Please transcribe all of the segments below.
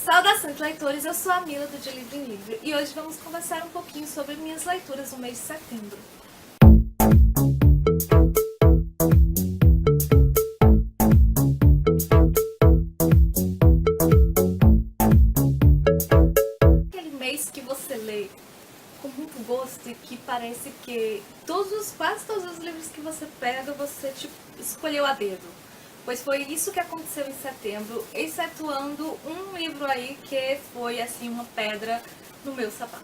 Saudações, leitores! Eu sou a Mila do De Livro em Livro e hoje vamos conversar um pouquinho sobre minhas leituras no mês de setembro. Aquele mês que você lê com muito gosto e que parece que quase todos os livros que você pega, você escolheu a dedo. Pois foi isso que aconteceu em setembro, excetuando um livro aí que foi assim uma pedra no meu sapato.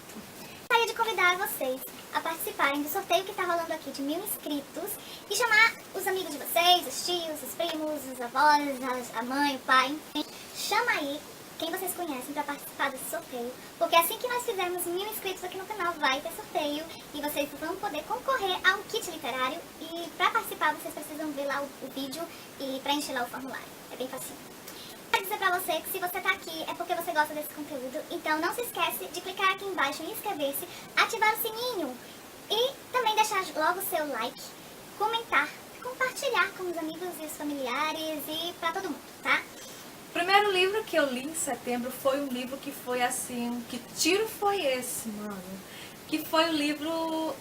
Gostaria de convidar vocês a participarem do sorteio que está rolando aqui de 1000 inscritos e chamar os amigos de vocês, os tios, os primos, os avós, a mãe, o pai, enfim. Chama aí quem vocês conhecem para participar desse sorteio, porque assim que nós fizermos 1000 inscritos aqui no canal vai ter sorteio e vocês vão poder concorrer a um kit literário e para participar vocês precisam ver lá o vídeo e preencher lá o formulário, é bem facinho. Quero dizer pra você que se você tá aqui é porque você gosta desse conteúdo, então não se esquece de clicar aqui embaixo em inscrever-se, ativar o sininho e também deixar logo o seu like, comentar, compartilhar com os amigos e os familiares e pra todo mundo, tá? O primeiro livro que eu li em setembro foi um livro que foi assim, que tiro foi esse, mano? Que foi o livro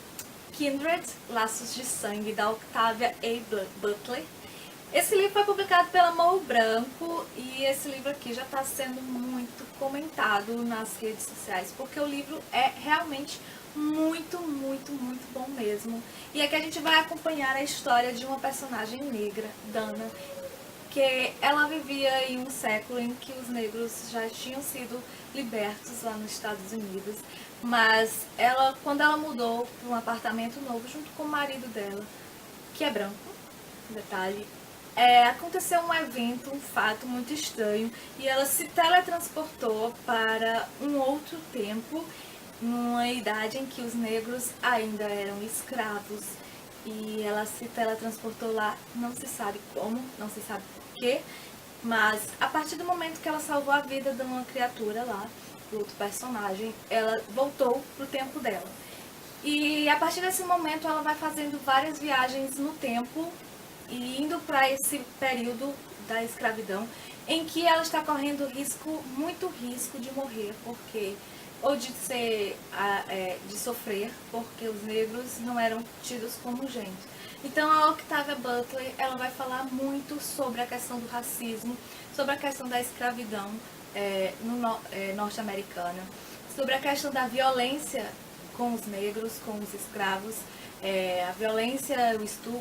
Kindred, Laços de Sangue, da Octavia A. Butler. Esse livro foi publicado pela Morro Branco e esse livro aqui já está sendo muito comentado nas redes sociais, porque o livro é realmente muito bom mesmo. E aqui a gente vai acompanhar a história de uma personagem negra, Dana, que ela vivia em um século em que os negros já tinham sido libertos lá nos Estados Unidos, mas quando ela mudou para um apartamento novo junto com o marido dela, que é branco, detalhe, aconteceu um evento, um fato muito estranho e ela se teletransportou para um outro tempo, numa idade em que os negros ainda eram escravos. E ela se teletransportou lá, não se sabe como, não se sabe porquê, mas a partir do momento que ela salvou a vida de uma criatura lá, do outro personagem, ela voltou pro tempo dela. E a partir desse momento ela vai fazendo várias viagens no tempo e indo para esse período da escravidão, em que ela está correndo muito risco de morrer, ou de sofrer, porque os negros não eram tidos como gente. Então a Octavia Butler, ela vai falar muito sobre a questão do racismo, sobre a questão da escravidão norte-americana, sobre a questão da violência com os negros, com os escravos, a violência,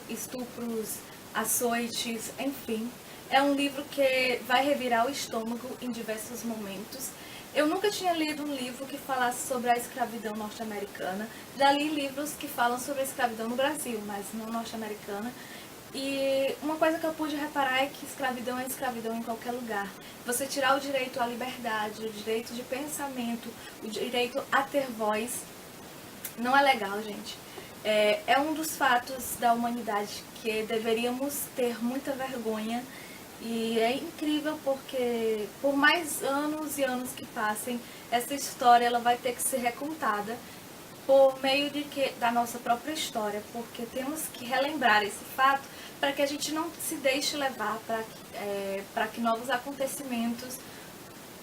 estupros, açoites, enfim. É um livro que vai revirar o estômago em diversos momentos. Eu nunca tinha lido um livro que falasse sobre a escravidão norte-americana. Já li livros que falam sobre a escravidão no Brasil, mas não norte-americana. E uma coisa que eu pude reparar é que escravidão é escravidão em qualquer lugar. Você tirar o direito à liberdade, o direito de pensamento, o direito a ter voz, não é legal, gente. É um dos fatos da humanidade que deveríamos ter muita vergonha. E é incrível porque por mais anos e anos que passem, essa história ela vai ter que ser recontada por meio da nossa própria história, porque temos que relembrar esse fato para que a gente não se deixe levar para que novos acontecimentos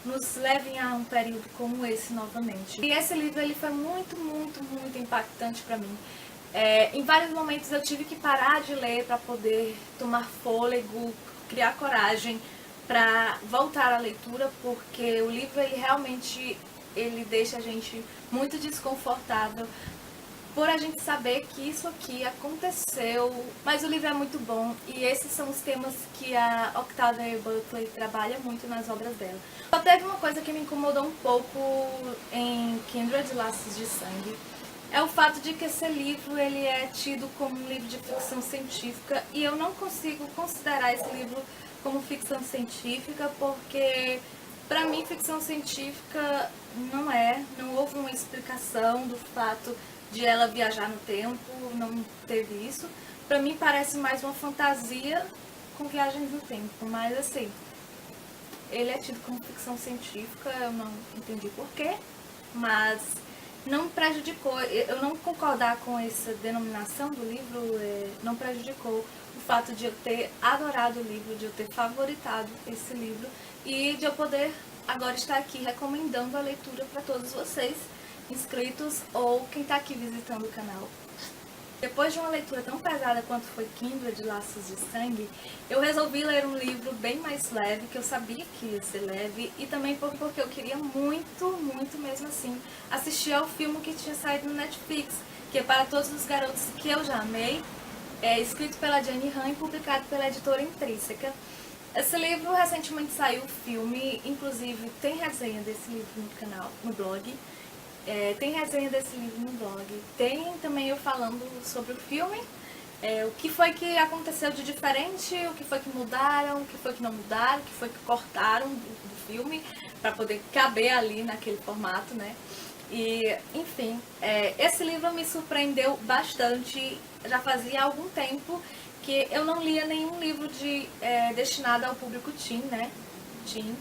nos levem a um período como esse novamente. E esse livro ele foi muito impactante para mim. Em vários momentos eu tive que parar de ler para poder tomar fôlego, criar coragem para voltar à leitura, porque o livro realmente deixa a gente muito desconfortável por a gente saber que isso aqui aconteceu, mas o livro é muito bom e esses são os temas que a Octavia Butler trabalha muito nas obras dela. Só teve uma coisa que me incomodou um pouco em Kindred, Laços de Sangue, é o fato de que esse livro ele é tido como um livro de ficção científica e eu não consigo considerar esse livro como ficção científica porque, para mim, ficção científica não houve uma explicação do fato de ela viajar no tempo, não teve isso. Para mim parece mais uma fantasia com viagens no tempo, mas assim, ele é tido como ficção científica, eu não entendi porquê, mas não prejudicou, eu não concordar com essa denominação do livro, não prejudicou o fato de eu ter adorado o livro, de eu ter favoritado esse livro e de eu poder agora está aqui recomendando a leitura para todos vocês, inscritos ou quem está aqui visitando o canal. Depois de uma leitura tão pesada quanto foi Kindred, Laços de Sangue, eu resolvi ler um livro bem mais leve, que eu sabia que ia ser leve, e também porque eu queria muito mesmo assim, assistir ao filme que tinha saído no Netflix, que é Para Todos os Garotos que Eu Já Amei, escrito pela Jenny Han e publicado pela editora Intrínseca. Esse livro recentemente saiu o filme, inclusive tem resenha desse livro no canal, no blog. Tem resenha desse livro no blog. Tem também eu falando sobre o filme, o que foi que aconteceu de diferente, o que foi que mudaram, o que foi que não mudaram, o que foi que cortaram do filme para poder caber ali naquele formato, né? E, enfim, esse livro me surpreendeu bastante. Já fazia algum tempo que eu não lia nenhum livro destinado ao público teen, né? Teen.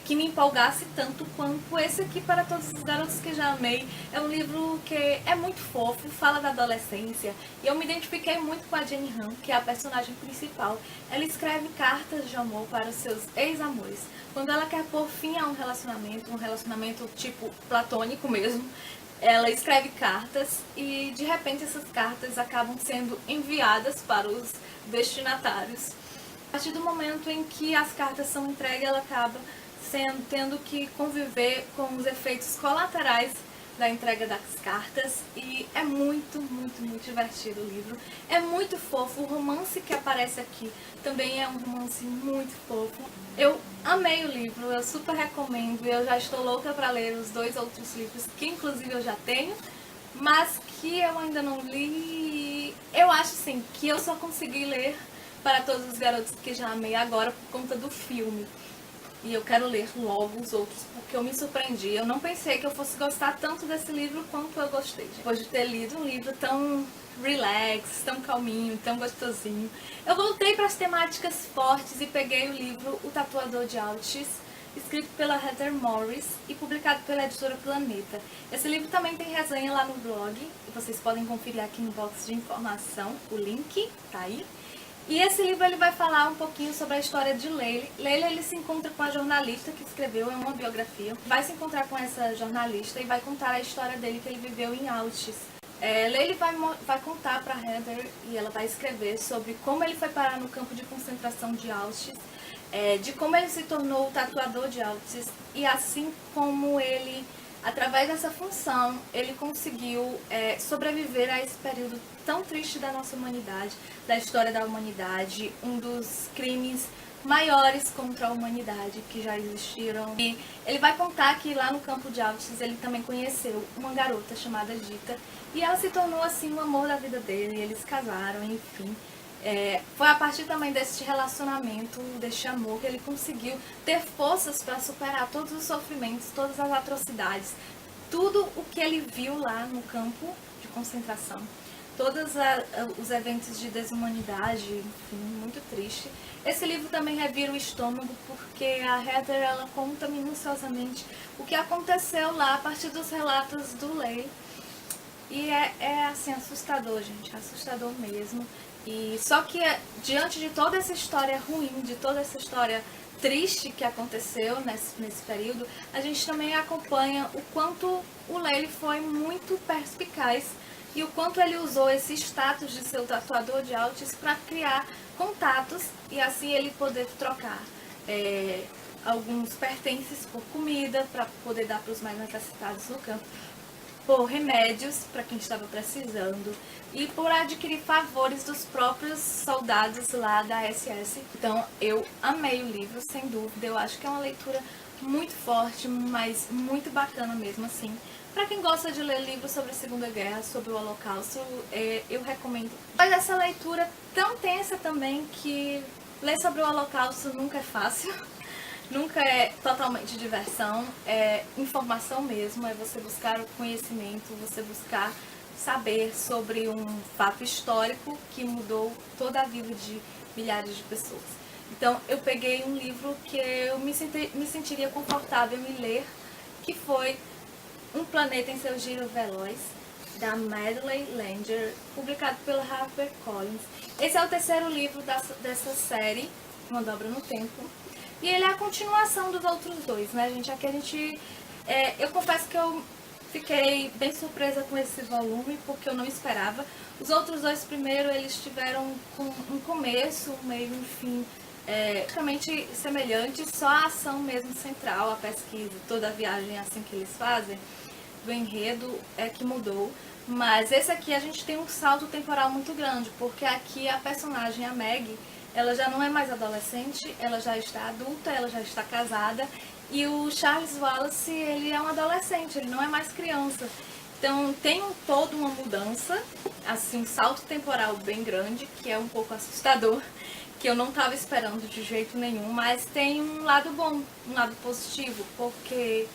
Que me empolgasse tanto quanto esse aqui, Para Todos os Garotos que Já Amei. É um livro que é muito fofo, fala da adolescência, e eu me identifiquei muito com a Jenny Han, que é a personagem principal. Ela escreve cartas de amor para os seus ex-amores. Quando ela quer pôr fim a um relacionamento tipo platônico mesmo, ela escreve cartas e de repente essas cartas acabam sendo enviadas para os destinatários. A partir do momento em que as cartas são entregues, ela acaba tendo que conviver com os efeitos colaterais da entrega das cartas, e é muito divertido o livro. É muito fofo, o romance que aparece aqui também é um romance muito fofo. Eu amei o livro, eu super recomendo, eu já estou louca para ler os 2 outros livros, que inclusive eu já tenho, mas que eu ainda não li. Eu acho sim que eu só consegui ler Para Todos os Garotos que Já Amei agora por conta do filme. E eu quero ler logo os outros, porque eu me surpreendi. Eu não pensei que eu fosse gostar tanto desse livro quanto eu gostei. Depois de ter lido um livro tão relax, tão calminho, tão gostosinho, eu voltei para as temáticas fortes e peguei o livro O Tatuador de Auschwitz, escrito pela Heather Morris e publicado pela editora Planeta. Esse livro também tem resenha lá no blog, e vocês podem conferir aqui no box de informação, o link tá aí. E esse livro ele vai falar um pouquinho sobre a história de Leila. Leila ele se encontra com a jornalista que escreveu uma biografia. Vai se encontrar com essa jornalista e vai contar a história dele que ele viveu em Auschwitz. Leila vai contar para Heather, e ela vai escrever sobre como ele foi parar no campo de concentração de Auschwitz, de como ele se tornou o tatuador de Auschwitz, e assim como ele, através dessa função, ele conseguiu sobreviver a esse período tão triste da nossa humanidade, da história da humanidade, um dos crimes maiores contra a humanidade que já existiram. E ele vai contar que lá no campo de Auschwitz ele também conheceu uma garota chamada Gita, e ela se tornou assim o amor da vida dele, e eles casaram, enfim. Foi a partir também desse relacionamento, deste amor, que ele conseguiu ter forças para superar todos os sofrimentos, todas as atrocidades, tudo o que ele viu lá no campo de concentração, todos os eventos de desumanidade, enfim, muito triste. Esse livro também revira o estômago, porque a Heather ela conta minuciosamente o que aconteceu lá a partir dos relatos do Leigh. E é assim, assustador, gente, assustador mesmo. E só que diante de toda essa história ruim, de toda essa história triste que aconteceu nesse período, a gente também acompanha o quanto o Leigh foi muito perspicaz e o quanto ele usou esse status de ser o tatuador de Auschwitz para criar contatos e assim ele poder trocar alguns pertences por comida para poder dar para os mais necessitados no campo, por remédios para quem estava precisando e por adquirir favores dos próprios soldados lá da SS. Então eu amei o livro, sem dúvida. Eu acho que é uma leitura muito forte, mas muito bacana mesmo assim. Para quem gosta de ler livros sobre a Segunda Guerra, sobre o Holocausto, eu recomendo. Mas essa leitura tão tensa também, que ler sobre o Holocausto nunca é fácil. Nunca é totalmente diversão, é informação mesmo, é você buscar o conhecimento, você buscar saber sobre um fato histórico que mudou toda a vida de milhares de pessoas. Então eu peguei um livro que eu me sentiria confortável em ler, que foi Um Planeta em Seu Giro Veloz, da Madeleine L'Engle, publicado pela HarperCollins. Esse é o terceiro livro dessa série, Uma Dobra no Tempo. E ele é a continuação dos outros dois, né, gente? Aqui a gente... eu confesso que eu fiquei bem surpresa com esse volume, porque eu não esperava. Os outros dois primeiro, eles tiveram um começo, um meio e um fim praticamente semelhantes, só a ação mesmo central, a pesquisa, toda a viagem assim que eles fazem, do enredo é que mudou. Mas esse aqui a gente tem um salto temporal muito grande, porque aqui a personagem, a Meg, ela já não é mais adolescente, ela já está adulta, ela já está casada, e o Charles Wallace, ele é um adolescente, ele não é mais criança. Então tem toda uma mudança, assim, um salto temporal bem grande, que é um pouco assustador, que eu não estava esperando de jeito nenhum, mas tem um lado bom, um lado positivo, porque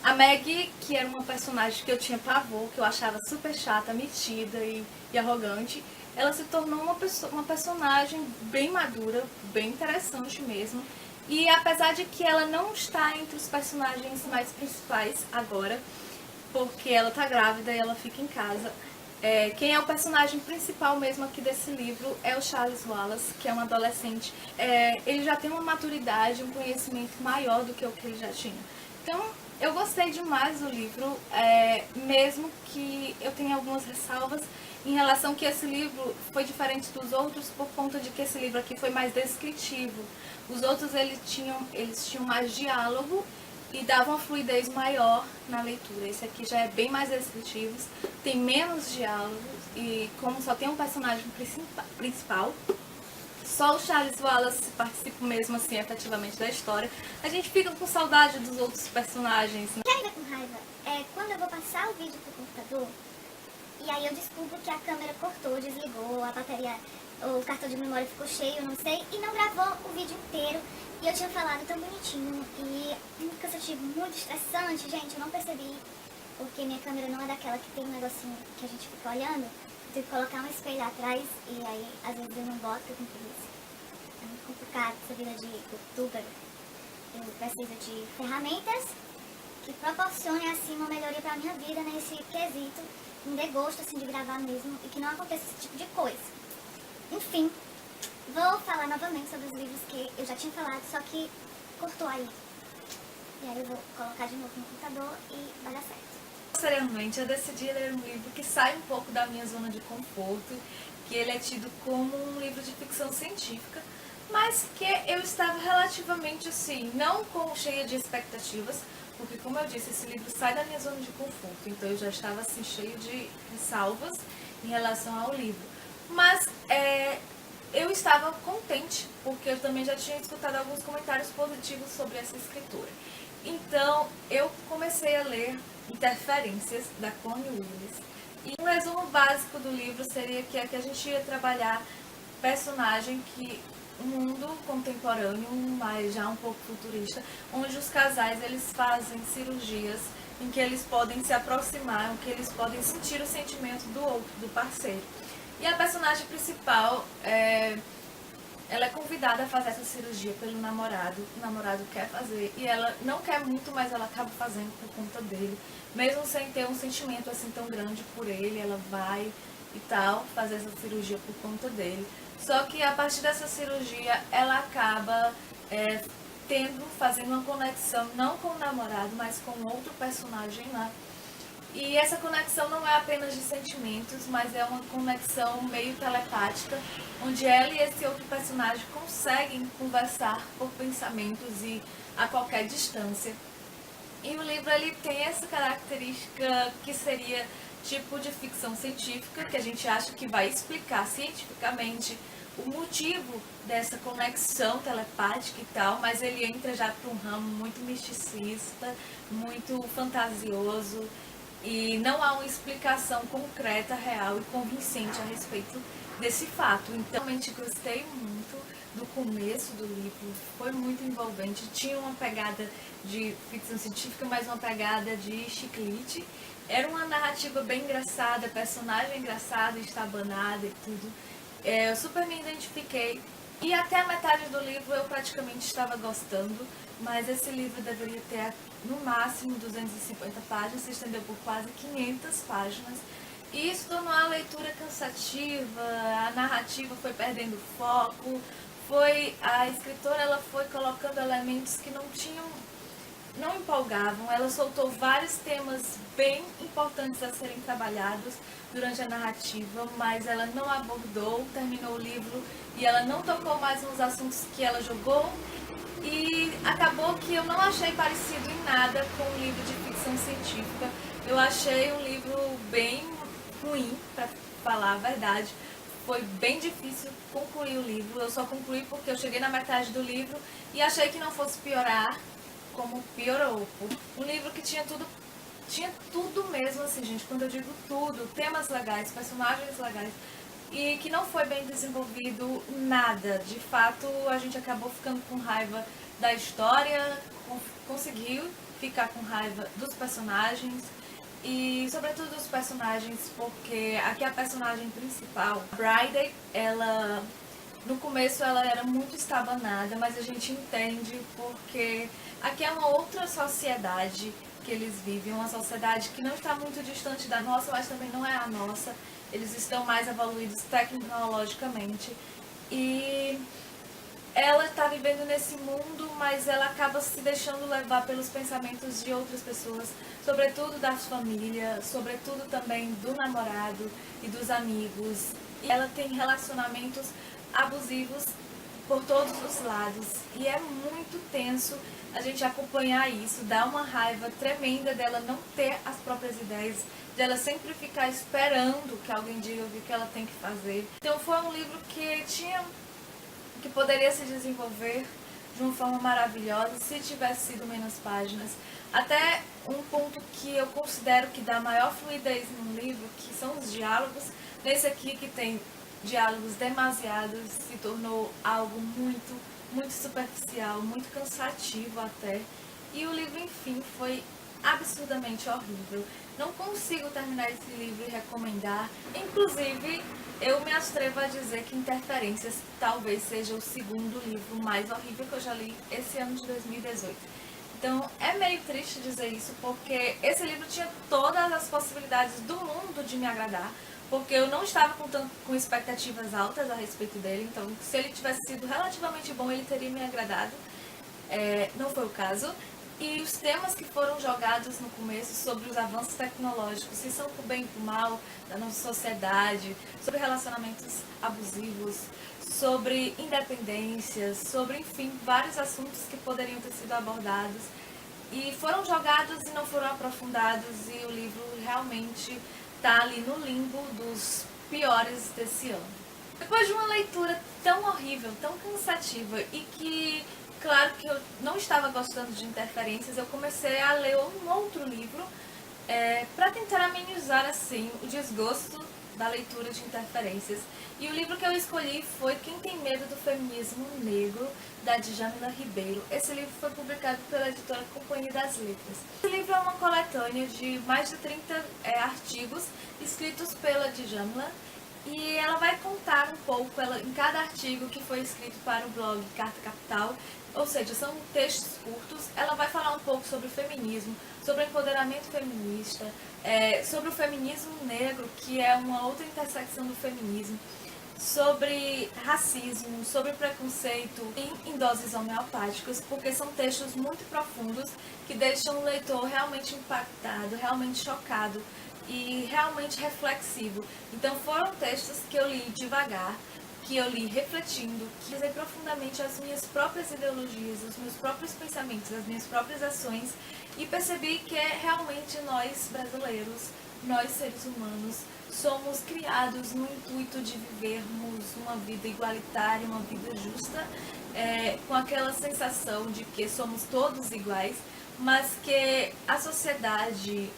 a Meg, que era uma personagem que eu tinha pavor, que eu achava super chata, metida e arrogante, ela se tornou uma personagem bem madura, bem interessante mesmo. E apesar de que ela não está entre os personagens mais principais agora, porque ela tá grávida e ela fica em casa, quem é o personagem principal mesmo aqui desse livro é o Charles Wallace, que é um adolescente. Ele já tem uma maturidade, um conhecimento maior do que o que ele já tinha. Então, eu gostei demais do livro, mesmo que eu tenha algumas ressalvas em relação que esse livro foi diferente dos outros por conta de que esse livro aqui foi mais descritivo. Os outros eles tinham mais diálogo e davam uma fluidez maior na leitura. Esse aqui já é bem mais descritivo, tem menos diálogos e como só tem um personagem principal, só o Charles Wallace participa mesmo assim efetivamente da história, a gente fica com saudade dos outros personagens. O que ainda com raiva é quando eu vou passar o vídeo pro computador e aí eu descubro que a câmera cortou, desligou, a bateria, o cartão de memória ficou cheio, não sei, e não gravou o vídeo inteiro. E eu tinha falado tão bonitinho e muito cansativo, muito estressante, gente, eu não percebi, porque minha câmera não é daquela que tem um negocinho que a gente fica olhando, eu tenho que colocar um espelho atrás e aí às vezes eu não boto, eu tenho preguiça. É muito complicado essa vida de youtuber. Eu preciso de ferramentas que proporcionem assim uma melhoria pra minha vida nesse quesito, me dê gosto assim de gravar mesmo e que não aconteça esse tipo de coisa. Enfim. Vou falar novamente sobre os livros que eu já tinha falado, só que cortou aí. E aí eu vou colocar de novo no computador e vai dar certo. Posteriormente, eu decidi ler um livro que sai um pouco da minha zona de conforto, que ele é tido como um livro de ficção científica, mas que eu estava relativamente assim, não cheia de expectativas, porque como eu disse, esse livro sai da minha zona de conforto, então eu já estava assim cheio de ressalvas em relação ao livro. Mas eu estava contente, porque eu também já tinha escutado alguns comentários positivos sobre essa escritora. Então, eu comecei a ler Interferências, da Connie Willis. E um resumo básico do livro seria que a gente ia trabalhar personagem que um mundo contemporâneo, mas já um pouco futurista, onde os casais eles fazem cirurgias em que eles podem se aproximar, em que eles podem sentir o sentimento do outro, do parceiro. E a personagem principal, ela é convidada a fazer essa cirurgia pelo namorado. O namorado quer fazer e ela não quer muito, mas ela acaba fazendo por conta dele. Mesmo sem ter um sentimento assim tão grande por ele, ela vai e tal, fazer essa cirurgia por conta dele. Só que a partir dessa cirurgia, ela acaba fazendo uma conexão, não com o namorado, mas com outro personagem lá. E essa conexão não é apenas de sentimentos, mas é uma conexão meio telepática, onde ela e esse outro personagem conseguem conversar por pensamentos e a qualquer distância. E o livro ele tem essa característica que seria tipo de ficção científica, que a gente acha que vai explicar cientificamente o motivo dessa conexão telepática e tal, mas ele entra já para um ramo muito misticista, muito fantasioso, e não há uma explicação concreta, real e convincente a respeito desse fato. Então, realmente gostei muito do começo do livro, foi muito envolvente, tinha uma pegada de ficção científica, mas uma pegada de chiclete. Era uma narrativa bem engraçada, personagem engraçada, estabanada e tudo. Eu super me identifiquei. E até a metade do livro eu praticamente estava gostando, mas esse livro deveria ter no máximo 250 páginas, se estendeu por quase 500 páginas. E isso tornou a leitura cansativa, a narrativa foi perdendo foco, a escritora ela foi colocando elementos que não empolgavam. Ela soltou vários temas bem importantes a serem trabalhados durante a narrativa, mas ela não abordou, terminou o livro e ela não tocou mais nos assuntos que ela jogou, e acabou que eu não achei parecido em nada com um livro de ficção científica. Eu achei um livro bem ruim, para falar a verdade. Foi bem difícil concluir o livro. Eu só concluí porque eu cheguei na metade do livro e achei que não fosse piorar como piorou. Um livro que tinha tudo mesmo, assim, gente, quando eu digo tudo, temas legais, personagens legais, e que não foi bem desenvolvido nada. De fato, a gente acabou ficando com raiva da história, conseguiu ficar com raiva dos personagens, e sobretudo dos personagens, porque aqui a personagem principal, Bridie, ela no começo ela era muito estabanada, mas a gente entende porque aqui é uma outra sociedade que eles vivem, uma sociedade que não está muito distante da nossa, mas também não é a nossa. Eles estão mais evoluídos tecnologicamente e ela está vivendo nesse mundo, mas ela acaba se deixando levar pelos pensamentos de outras pessoas, sobretudo das famílias, sobretudo também do namorado e dos amigos. E ela tem relacionamentos abusivos por todos os lados. E é muito tenso a gente acompanhar isso, dá uma raiva tremenda dela não ter as próprias ideias, dela sempre ficar esperando que alguém diga o que ela tem que fazer. Então foi um livro que poderia se desenvolver de uma forma maravilhosa se tivesse sido menos páginas. Até um ponto que eu considero que dá maior fluidez no livro, que são os diálogos. Nesse aqui, que tem diálogos demasiados, se tornou algo muito superficial, muito cansativo até. E o livro, enfim, foi absurdamente horrível. Não consigo terminar esse livro e recomendar. Inclusive, eu me atrevo a dizer que Interferências talvez seja o segundo livro mais horrível que eu já li esse ano de 2018. Então, é meio triste dizer isso, porque esse livro tinha todas as possibilidades do mundo de me agradar, porque eu não estava com expectativas altas a respeito dele. Então, se ele tivesse sido relativamente bom, ele teria me agradado. Não foi o caso. E os temas que foram jogados no começo sobre os avanços tecnológicos, se são por bem e por mal da nossa sociedade, sobre relacionamentos abusivos, sobre independências, sobre, enfim, vários assuntos que poderiam ter sido abordados, e foram jogados e não foram aprofundados, e o livro realmente está ali no limbo dos piores desse ano. Depois de uma leitura tão horrível, tão cansativa, e que, claro que eu não estava gostando de Interferências, eu comecei a ler um outro livro para tentar amenizar assim o desgosto da leitura de Interferências. E o livro que eu escolhi foi Quem Tem Medo do Feminismo Negro, da Djamila Ribeiro. Esse livro foi publicado pela editora Companhia das Letras. Esse livro é uma coletânea de mais de 30 artigos escritos pela Djamila, e ela vai contar um pouco, em cada artigo que foi escrito para o blog Carta Capital, ou seja, são textos curtos. Ela vai falar um pouco sobre o feminismo, sobre o empoderamento feminista, sobre o feminismo negro, que é uma outra intersecção do feminismo, sobre racismo, sobre preconceito em doses homeopáticas, porque são textos muito profundos que deixam o leitor realmente impactado, realmente chocado e realmente reflexivo. Então foram textos que eu li devagar, que eu li refletindo, que usei profundamente as minhas próprias ideologias, os meus próprios pensamentos, as minhas próprias ações, e percebi que realmente nós brasileiros, nós seres humanos, somos criados no intuito de vivermos uma vida igualitária, uma vida justa, com aquela sensação de que somos todos iguais, mas que a sociedade,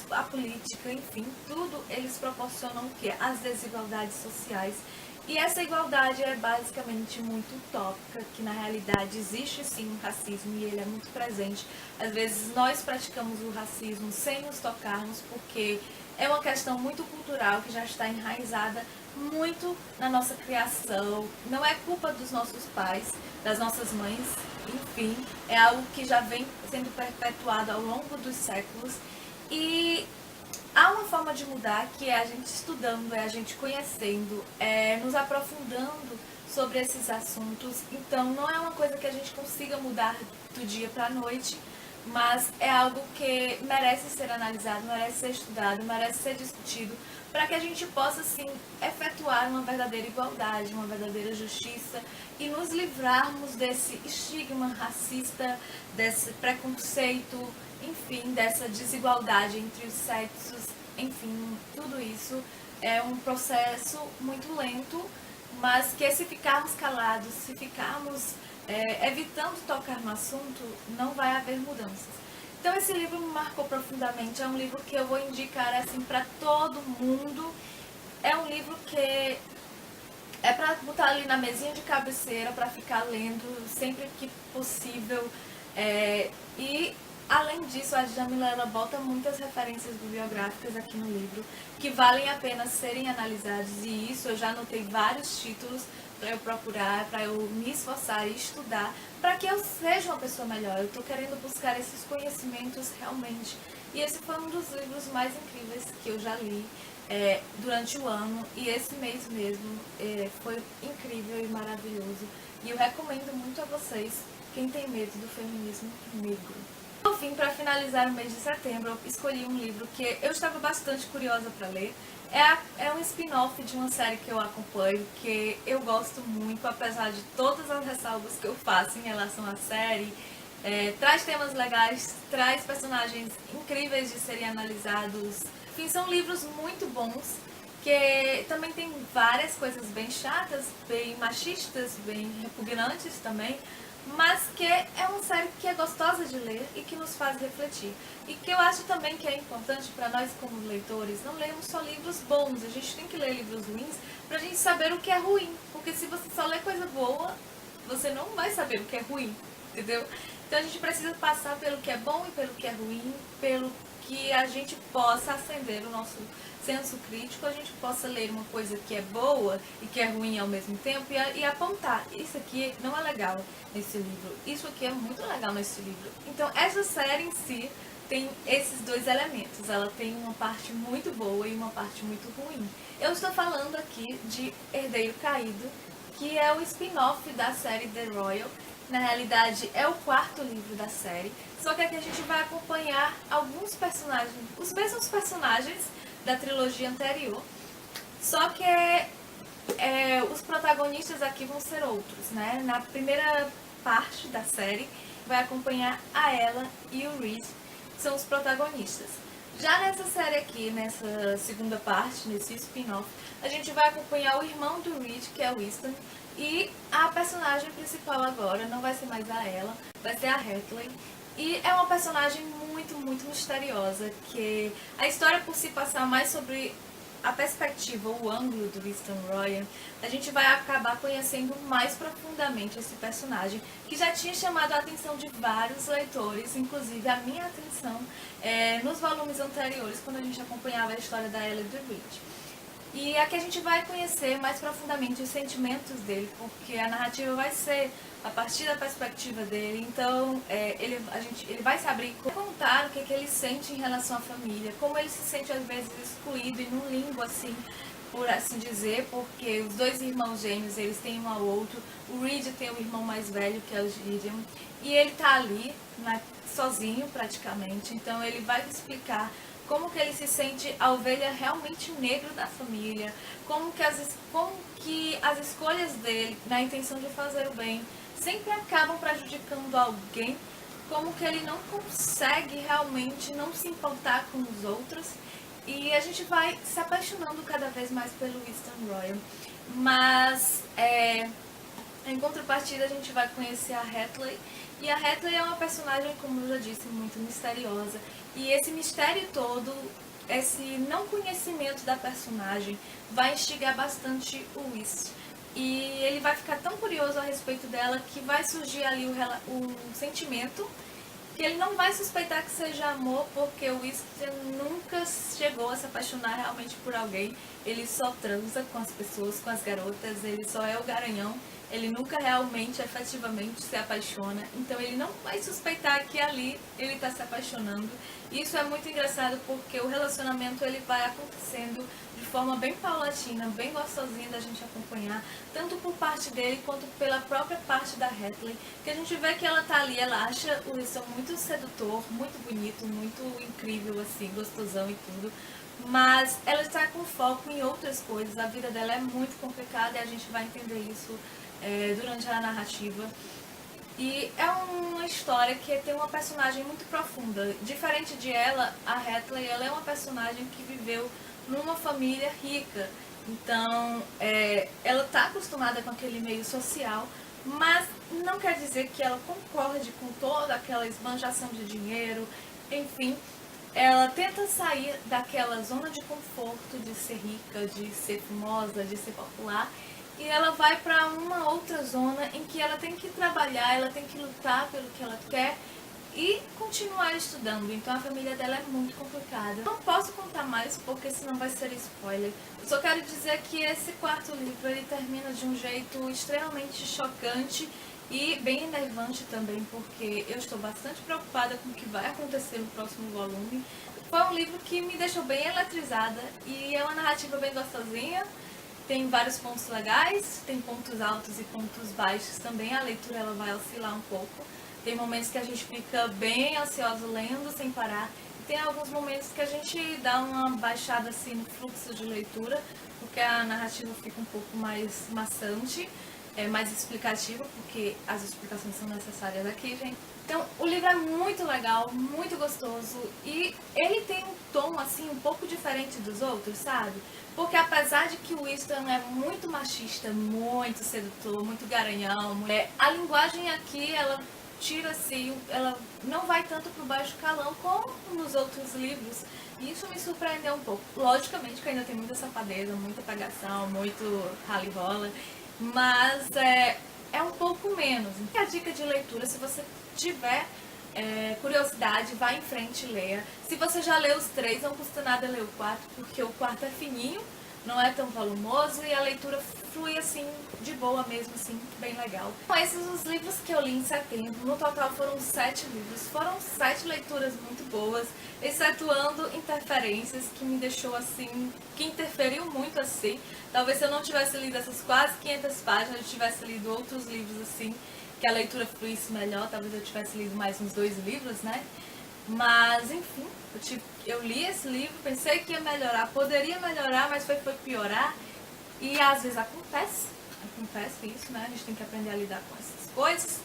a política, enfim, tudo eles proporcionam o quê? As desigualdades sociais. E essa igualdade é basicamente muito utópica, que na realidade existe sim um racismo e ele é muito presente. Às vezes nós praticamos o racismo sem nos tocarmos, porque é uma questão muito cultural que já está enraizada muito na nossa criação. Não é culpa dos nossos pais, das nossas mães, enfim, é algo que já vem sendo perpetuado ao longo dos séculos. E há uma forma de mudar, que é a gente estudando, é a gente conhecendo, nos aprofundando sobre esses assuntos. Então não é uma coisa que a gente consiga mudar do dia para a noite, mas é algo que merece ser analisado, merece ser estudado, merece ser discutido, para que a gente possa, sim, efetuar uma verdadeira igualdade, uma verdadeira justiça e nos livrarmos desse estigma racista, desse preconceito, enfim, dessa desigualdade entre os sexos, enfim, tudo isso é um processo muito lento, mas que se ficarmos calados, se ficarmos evitando tocar no assunto, não vai haver mudanças. Então esse livro me marcou profundamente, é um livro que eu vou indicar assim para todo mundo. É um livro que é para botar ali na mesinha de cabeceira, para ficar lendo sempre que possível. E além disso, a Jamila ela bota muitas referências bibliográficas aqui no livro que valem a pena serem analisadas, e isso eu já anotei vários títulos para eu procurar, para eu me esforçar e estudar, para que eu seja uma pessoa melhor. Eu estou querendo buscar esses conhecimentos realmente. E esse foi um dos livros mais incríveis que eu já li durante o ano, e esse mês mesmo foi incrível e maravilhoso. E eu recomendo muito a vocês, quem tem medo do feminismo negro. Por fim, para finalizar o mês de setembro, eu escolhi um livro que eu estava bastante curiosa para ler. É um spin-off de uma série que eu acompanho, que eu gosto muito, apesar de todas as ressalvas que eu faço em relação à série. Traz temas legais, traz personagens incríveis de serem analisados. Enfim, são livros muito bons, que também tem várias coisas bem chatas, bem machistas, bem repugnantes também, mas que é uma série que é gostosa de ler e que nos faz refletir. E que eu acho também que é importante para nós como leitores, não lermos só livros bons, a gente tem que ler livros ruins para a gente saber o que é ruim, porque se você só lê coisa boa, você não vai saber o que é ruim, entendeu? Então a gente precisa passar pelo que é bom e pelo que é ruim, pelo que a gente possa acender o nosso senso crítico, a gente possa ler uma coisa que é boa e que é ruim ao mesmo tempo e apontar, isso aqui não é legal nesse livro, isso aqui é muito legal nesse livro. Então essa série em si tem esses dois elementos, ela tem uma parte muito boa e uma parte muito ruim. Eu estou falando aqui de Herdeiro Caído, que é o spin-off da série The Royal. Na realidade é o quarto livro da série, só que aqui a gente vai acompanhar alguns personagens, os mesmos personagens da trilogia anterior, só que os protagonistas aqui vão ser outros, né? Na primeira parte da série vai acompanhar a Ella e o Reed, que são os protagonistas. Já nessa série aqui, nessa segunda parte, nesse spin-off, a gente vai acompanhar o irmão do Reed, que é o Winston, e a personagem principal agora não vai ser mais a Ella, vai ser a Hathaway. E é uma personagem muito, muito misteriosa, que a história por se passar mais sobre a perspectiva, o ângulo do Winston Ryan, a gente vai acabar conhecendo mais profundamente esse personagem, que já tinha chamado a atenção de vários leitores, inclusive a minha atenção nos volumes anteriores, quando a gente acompanhava a história da Ella e do Reed. E aqui a gente vai conhecer mais profundamente os sentimentos dele, porque a narrativa vai ser a partir da perspectiva dele. Então ele vai se abrir, contar o que ele sente em relação à família, como ele se sente às vezes excluído e num limbo assim, por assim dizer, porque os dois irmãos gêmeos, eles têm um ao outro. O Reed tem um irmão mais velho, que é o Gideon, e ele tá ali, sozinho praticamente. Então ele vai explicar como que ele se sente a ovelha realmente negra da família, como que as escolhas dele, na intenção de fazer o bem, sempre acabam prejudicando alguém, como que ele não consegue realmente não se importar com os outros, e a gente vai se apaixonando cada vez mais pelo Winston Ryan. Mas em contrapartida a gente vai conhecer a Hathaway, e a Hathaway é uma personagem, como eu já disse, muito misteriosa. E esse mistério todo, esse não conhecimento da personagem, vai instigar bastante o Winston. E ele vai ficar tão curioso a respeito dela que vai surgir ali o sentimento, que ele não vai suspeitar que seja amor, porque o Winston nunca chegou a se apaixonar realmente por alguém. Ele só transa com as pessoas, com as garotas, ele só é o garanhão. ele nunca realmente, efetivamente se apaixona, então ele não vai suspeitar que ali ele está se apaixonando. Isso é muito engraçado porque o relacionamento ele vai acontecendo de forma bem paulatina, bem gostosinha da gente acompanhar, tanto por parte dele quanto pela própria parte da Hatley, que a gente vê que ela tá ali, ela acha o Winston muito sedutor, muito bonito, muito incrível, assim, gostosão e tudo, mas ela está com foco em outras coisas, a vida dela é muito complicada e a gente vai entender isso durante a narrativa. E é uma história que tem uma personagem muito profunda. Diferente de ela, a Hatley, ela é uma personagem que viveu numa família rica. Então, ela está acostumada com aquele meio social, mas não quer dizer que ela concorde com toda aquela esbanjação de dinheiro. Enfim, ela tenta sair daquela zona de conforto de ser rica, de ser famosa, de ser popular. E ela vai para uma outra zona em que ela tem que trabalhar, ela tem que lutar pelo que ela quer e continuar estudando. Então a família dela é muito complicada. Não posso contar mais porque senão vai ser spoiler. Eu só quero dizer que esse quarto livro ele termina de um jeito extremamente chocante e bem enervante também, porque eu estou bastante preocupada com o que vai acontecer no próximo volume. Foi um livro que me deixou bem eletrizada e é uma narrativa bem gostosinha. Tem vários pontos legais, tem pontos altos e pontos baixos também. A leitura ela vai oscilar um pouco. Tem momentos que a gente fica bem ansioso lendo sem parar. E tem alguns momentos que a gente dá uma baixada assim no fluxo de leitura, porque a narrativa fica um pouco mais maçante, mais explicativa, porque as explicações são necessárias aqui, gente. Então, o livro é muito legal, muito gostoso e ele tem um tom assim um pouco diferente dos outros, sabe? Porque apesar de que o Winston é muito machista, muito sedutor, muito garanhão, a linguagem aqui, ela tira assim, ela não vai tanto pro baixo calão como nos outros livros. E isso me surpreendeu um pouco. Logicamente que ainda tem muita safadeza, muita pegação, muito rala e rola, mas é um pouco menos. A dica de leitura, se você tiver curiosidade, vá em frente e leia. Se você já leu os 3, não custa nada ler o 4, porque o 4 é fininho, não é tão volumoso e a leitura flui assim, de boa mesmo, assim, bem legal. Então, esses são os livros que eu li em setembro. No total foram 7 livros. Foram 7 leituras muito boas, excetuando Interferências, que me deixou assim, que interferiu muito assim. Talvez se eu não tivesse lido essas quase 500 páginas, eu tivesse lido outros livros assim, que a leitura fluísse melhor, talvez eu tivesse lido mais uns 2 livros, né? Mas, enfim, eu li esse livro, pensei que ia melhorar, poderia melhorar, mas foi piorar. E às vezes acontece isso, né? A gente tem que aprender a lidar com essas coisas.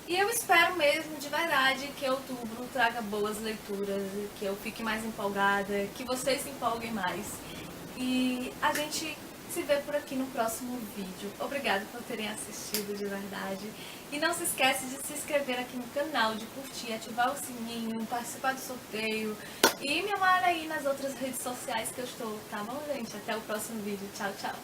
E eu espero mesmo, de verdade, que outubro traga boas leituras, que eu fique mais empolgada, que vocês se empolguem mais. E a gente se vê por aqui no próximo vídeo. Obrigada por terem assistido de verdade. E não se esquece de se inscrever aqui no canal, de curtir, ativar o sininho, participar do sorteio e me amar aí nas outras redes sociais que eu estou, tá bom, gente? Até o próximo vídeo. Tchau, tchau!